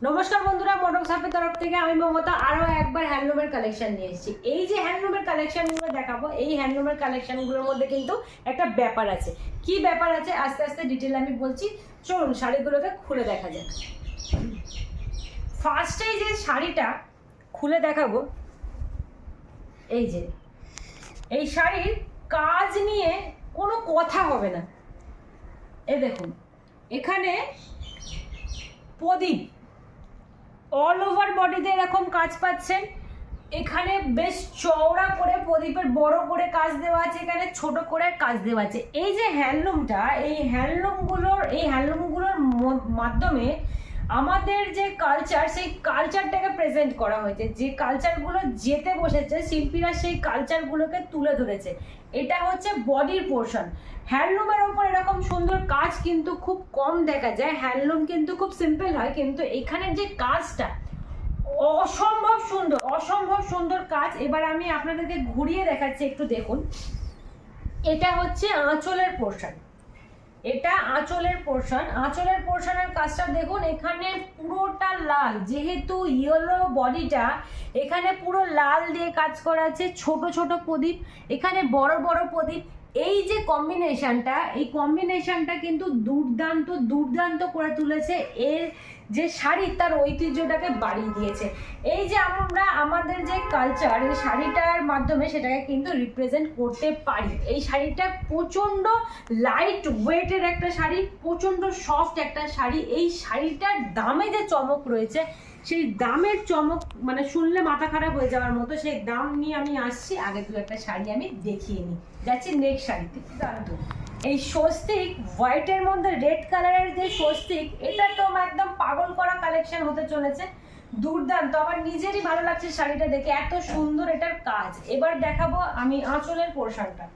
নমস্কার বন্ধুরা, মটক সাপের তরফ থেকে আমি মমতা আরো একবার হ্যান্ডলুমের কালেকশন নিয়ে এসেছি। এই যে হ্যান্ডলুমের কালেকশনগুলো দেখাবো, এই হ্যান্ডলুমের কালেকশনগুলোর মধ্যে কিন্তু একটা ব্যাপার আছে। কি ব্যাপার আছে আস্তে আস্তে ডিটেল আমি বলছি, চলুন শাড়িগুলোকে খুলে দেখা যাক। ফার্স্টেই যে শাড়িটা খুলে দেখাবো, এই যে এই শাড়ির কাজ নিয়ে কোনো কথা হবে না। এই দেখুন, এখানে প্রদীপ অল ওভার বডিতে এরকম কাজ পাচ্ছেন। এখানে বেশ চওড়া করে প্রদীপের বড় করে কাজ দেওয়া আছে, এখানে ছোট করে কাজ দেওয়া আছে। এই যে হ্যান্ডলুমটা, এই হ্যান্ডলুমগুলোর মাধ্যমে আমাদের যে কালচার, সেই কালচারটাকে প্রেজেন্ট করা হয়েছে। যে কালচারগুলো যেতে বসেছে, শিল্পীরা সেই কালচারগুলোকে তুলে ধরেছে। এটা হচ্ছে বডির পোর্শন। হ্যান্ডলুমের ওপর এরকম সুন্দর কাজ কিন্তু খুব কম দেখা যায়। হ্যান্ডলুম কিন্তু খুব সিম্পল হয়, কিন্তু এখানের যে কাজটা অসম্ভব সুন্দর কাজ। এবার আমি আপনাদেরকে ঘুরিয়ে দেখাচ্ছি, একটু দেখুন। এটা হচ্ছে আঁচলের পোর্শন, এটা আঁচলের পোর্শনের কাজটা দেখুন। এখানে পুরোটা লাল, যেহেতু ইয়েলো বডিটা, এখানে পুরো লাল দিয়ে কাজ করা আছে। ছোট ছোট প্রদীপ, এখানে বড় বড় প্রদীপ। এই যে কম্বিনেশনটা, এই কম্বিনেশনটা কিন্তু দুর্দান্ত করে তুলেছে। এর যে শাড়ি, তার ঐতিহ্যটাকে বাড়িয়ে দিয়েছে। এই যে আমরা আমাদের যে কালচার, এই শাড়িটার মাধ্যমে সেটাকে কিন্তু রিপ্রেজেন্ট করতে পারি। এই শাড়িটা প্রচণ্ড লাইট ওয়েটের একটা শাড়ি, প্রচণ্ড সফট একটা শাড়ি। এই শাড়িটার দামে যে চমক রয়েছে, সেই দামের চমক মানে শুনলে মাথা খারাপ হয়ে যাওয়ার মতো। সেই দাম নিয়ে আমি আসছি। আগে দু একটা শাড়ি আমি দেখিয়ে নিই। যাচ্ছি নেক্সট শাড়িতে। দাঁড়াতো, এই স্বস্তিক হোয়াইটের মধ্যে রেড কালারের যে স্বস্তিক, এটা তো একদম পাগল করা কালেকশন হতে চলেছে। দুর্দান্ত, আমার নিজেরই ভালো লাগছে শাড়িটা দেখে, এত সুন্দর এটার কাজ। এবার দেখাবো আমি আঁচলের পোর্শনটা।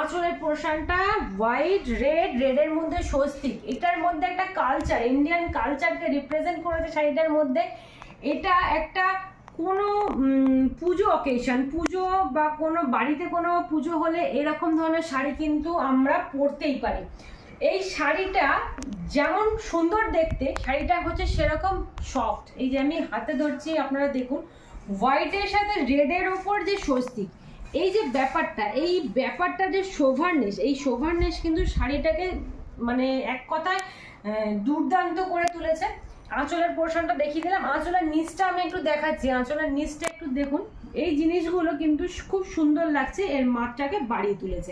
আঁচলের পোর্শনটা হোয়াইট রেডের মধ্যে স্বস্তিক। এটার মধ্যে একটা কালচার, ইন্ডিয়ান কালচারকে রিপ্রেজেন্ট করেছে শাড়িটার মধ্যে। এটা একটা কোনো পুজো অকেশন, পুজো বা কোনো বাড়িতে কোনো পুজো হলে এরকম ধরনের শাড়ি কিন্তু আমরা পরতেই পারি। এই শাড়িটা যেমন সুন্দর দেখতে, শাড়িটা হচ্ছে সেরকম সফট। এই যে আমি হাতে ধরছি, আপনারা দেখুন, হোয়াইটের সাথে রেডের ওপর যে স্বস্তিক, এই যে ব্যাপারটা, এই ব্যাপারটা যে শোভারনেস, এই শোভারনেস কিন্তু শাড়িটাকে মানে এক কথায় দুর্দান্ত করে তুলেছে। আঁচলের পোর্শনটা দেখিয়ে দিলাম, আঁচলের নিচটা আমি একটু দেখাচ্ছি। আঁচলের নিচটা একটু দেখুন, এই জিনিসগুলো কিন্তু খুব সুন্দর লাগছে, এর মাত্রাকে বাড়িয়ে তুলেছে।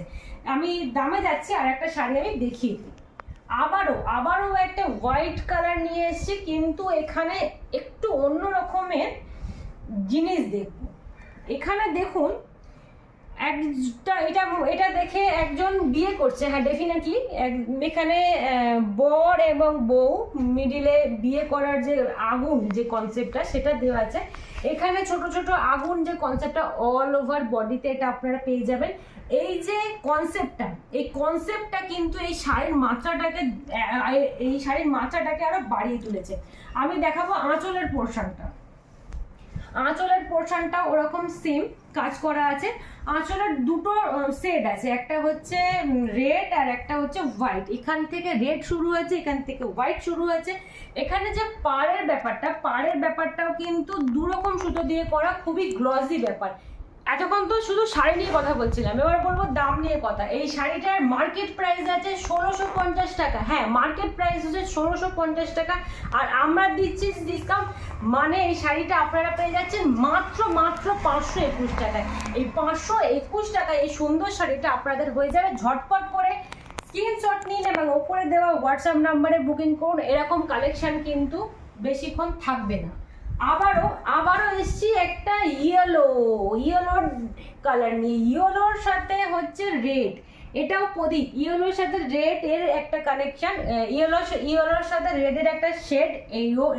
আমি দামে যাচ্ছি, আর একটা শাড়ি আমি দেখিয়ে দিই। আবারও একটা হোয়াইট কালার নিয়ে এসেছি, কিন্তু এখানে একটু অন্য রকমের জিনিস দেখব। এখানে দেখুন, এটা দেখে একজন বিয়ে করছে। হ্যাঁ, ডেফিনেটলি এখানে বর এবং বউ মিডিলে বিয়ে করার যে আগুন, যে কনসেপ্টটা, সেটা দেওয়া আছে। এখানে ছোট ছোট আগুন যে কনসেপ্টটা অল ওভার বডিতে, এটা আপনারা পেয়ে যাবেন। এই যে কনসেপ্টটা, এই কনসেপ্টটা কিন্তু এই শাড়ির মাত্রাটাকে আরো বাড়িয়ে তুলেছে। আমি দেখাবো আঁচলের পোর্শনটা। আঁচলের পোর্শনটা ওরকম সেম কাজ করা আছে। আঁচলের দুটো সেট আছে, একটা হচ্ছে রেড আর একটা হচ্ছে হোয়াইট। এখান থেকে রেড শুরু হয়েছে, এখান থেকে হোয়াইট শুরু হয়েছে। এখানে যে পাড়ের ব্যাপারটাও কিন্তু দুরকম সুতো দিয়ে করা, খুবই গ্লসি ব্যাপার। এতক্ষণ তো শুধু শাড়ি নিয়ে কথা বলছিলাম, এবার বলবো দাম নিয়ে কথা। এই শাড়িটার মার্কেট প্রাইস আছে 1650 টাকা। হ্যাঁ, মার্কেট প্রাইস হচ্ছে 1650 টাকা, আর আমরা দিচ্ছি ডিসকাউন্ট। মানে এই শাড়িটা আপনারা পেয়ে যাচ্ছেন মাত্র 521 টাকায়। এই 521 টাকায় এই সুন্দর শাড়িটা আপনাদের হয়ে যাবে। ঝটপট করে স্ক্রিনশট নিন এবং ওপরে দেওয়া হোয়াটসঅ্যাপ নাম্বারে বুকিং করুন। এরকম কালেকশন কিন্তু বেশিক্ষণ থাকবে না। আবারও এসছি একটা ইয়েলোর কালার নিয়ে। ইয়েলোর সাথে হচ্ছে রেড, এটাও প্রদীপ। ইয়েলোর সাথে রেড এর একটা কানেকশন, ইয়েলোর সাথে রেডের একটা শেড।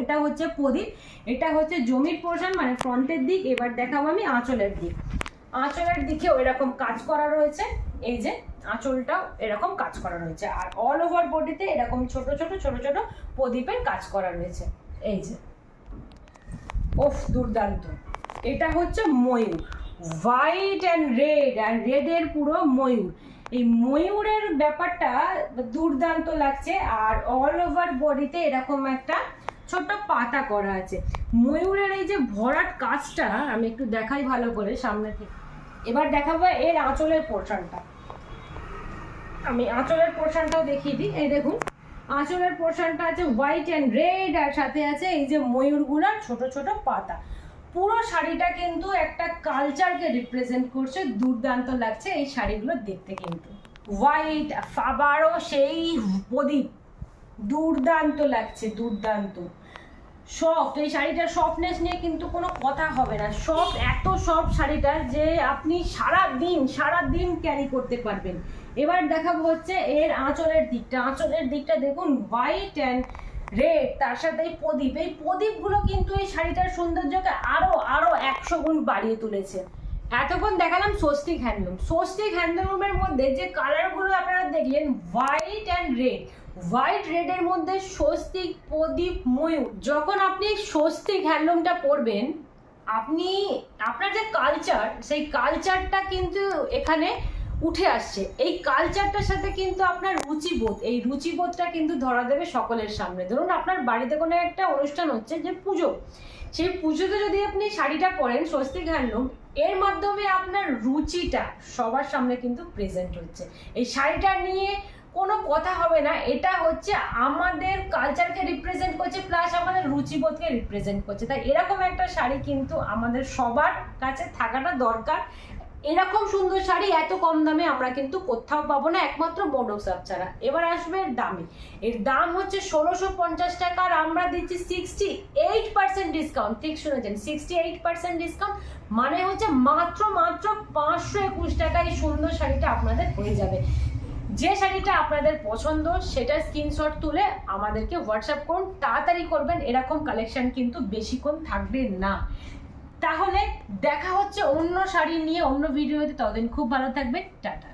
এটা হচ্ছে প্রদীপ, এটা হচ্ছে জমির পোর্শন মানে ফ্রন্টের দিক। এবার দেখাবো আমি আঁচলের দিক। আঁচলের দিকেও এরকম কাজ করা রয়েছে। এই যে আঁচলটাও এরকম কাজ করা রয়েছে, আর অল ওভার বডিতে এরকম ছোট ছোট প্রদীপের কাজ করা রয়েছে। এই যে দুর্দান্ত। এটা হচ্ছে ময়ূর, হোয়াইট অ্যান্ড রেড, আর রেডের পুরো ময়ূর। এই ময়ূরের ব্যাপারটা দুর্দান্ত লাগছে, আর অল ওভার বডিতে এরকম একটা ছোট্ট পাতা করা আছে। ময়ূরের এই যে ভরাট কাজটা আমি একটু দেখাই ভালো করে সামনে থেকে। এবার দেখাবো এর আঁচলের পোর্শনটা। আমি আঁচলের পোর্শনটাও দেখিয়ে দিই। এই দেখুন আঁচলের পোর্শনটা আছে হোয়াইট অ্যান্ড রেড, আর সাথে আছে এই যে ময়ূরগুলার ছোট ছোট পাতা। পুরো শাড়িটা কিন্তু একটা কালচারকে রিপ্রেজেন্ট করছে, দুর্দান্ত লাগছে এই শাড়িগুলো দেখতে। কিন্তু হোয়াইট আবারও সেই প্রদীপ, দুর্দান্ত লাগছে, দুর্দান্ত সফট। এই শাড়িটার সফটনেস নিয়ে কিন্তু কোনো কথা হবে না, সফট, এত সফট শাড়িটা যে আপনি সারা দিন ক্যারি করতে পারবেন। এবার দেখাবো হচ্ছে এর আঁচলের দিকটা। আঁচলের দিকটা দেখুন হোয়াইট অ্যান্ড রেড, তার সাথে এই প্রদীপগুলো কিন্তু এই শাড়িটার সৌন্দর্যকে আরো 100 গুণ বাড়িয়ে তুলেছে। এতক্ষণ দেখালাম স্বস্তিক হ্যান্ডলুম। স্বস্তিক হ্যান্ডলুমের মধ্যে যে কালারগুলো আপনারা দেখলেন হোয়াইট অ্যান্ড রেড, হোয়াইট রেডের মধ্যে স্বস্তিক, প্রদীপ, ময়ূর। যখন আপনি স্বস্তিক হ্যান্ডলুমটা পরবেন, আপনি আপনার যে কালচার, সেই কালচারটা কিন্তু এখানে উঠে আসছে। এই কালচারটার সাথে কিন্তু আপনার রুচিবোধ, এই রুচিবোধটা কিন্তু ধরা দেবে সকলের সামনে। ধরুন আপনার বাড়িতে কোনো একটা অনুষ্ঠান হচ্ছে, যে পুজো, সেই পুজোতে যদি আপনি শাড়িটা পরেন স্বস্তিক হ্যান্ডলুম, এর মাধ্যমে আপনার রুচিটা সবার সামনে কিন্তু প্রেজেন্ট হচ্ছে। এই শাড়িটা নিয়ে কোনো কথা হবে না, এটা হচ্ছে আমাদের কালচারকে রিপ্রেজেন্ট করছে, প্লাস আমাদের রুচিবোধকে রিপ্রেজেন্ট করছে। তাই এরকম একটা শাড়ি কিন্তু আমাদের সবার কাছে থাকাটা দরকার। এরকম সুন্দর শাড়ি এত কম দামে আমরা কিন্তু কোথাও পাবো না, একমাত্র মোডক শপ ছাড়া। এবার আসবে এর দামে। এর দাম হচ্ছে 1650 টাকা, আর আমরা দিচ্ছি 68% ডিসকাউন্ট। ঠিক শুনেছেন, 68% ডিসকাউন্ট, মানে হচ্ছে মাত্র 521 টাকায় এই সুন্দর শাড়িটা আপনাদের হয়ে যাবে। যে শাড়িটা আপনাদের পছন্দ সেটা স্ক্রিনশট তুলে আমাদেরকে হোয়াটসঅ্যাপ করুন, তাড়াতাড়ি করবেন, এরকম কালেকশন কিন্তু বেশিক্ষণ থাকবে না। তাহলে দেখা হচ্ছে অন্য শাড়ি নিয়ে অন্য ভিডিওতে, ততদিন খুব ভালো থাকবেন, টাটা।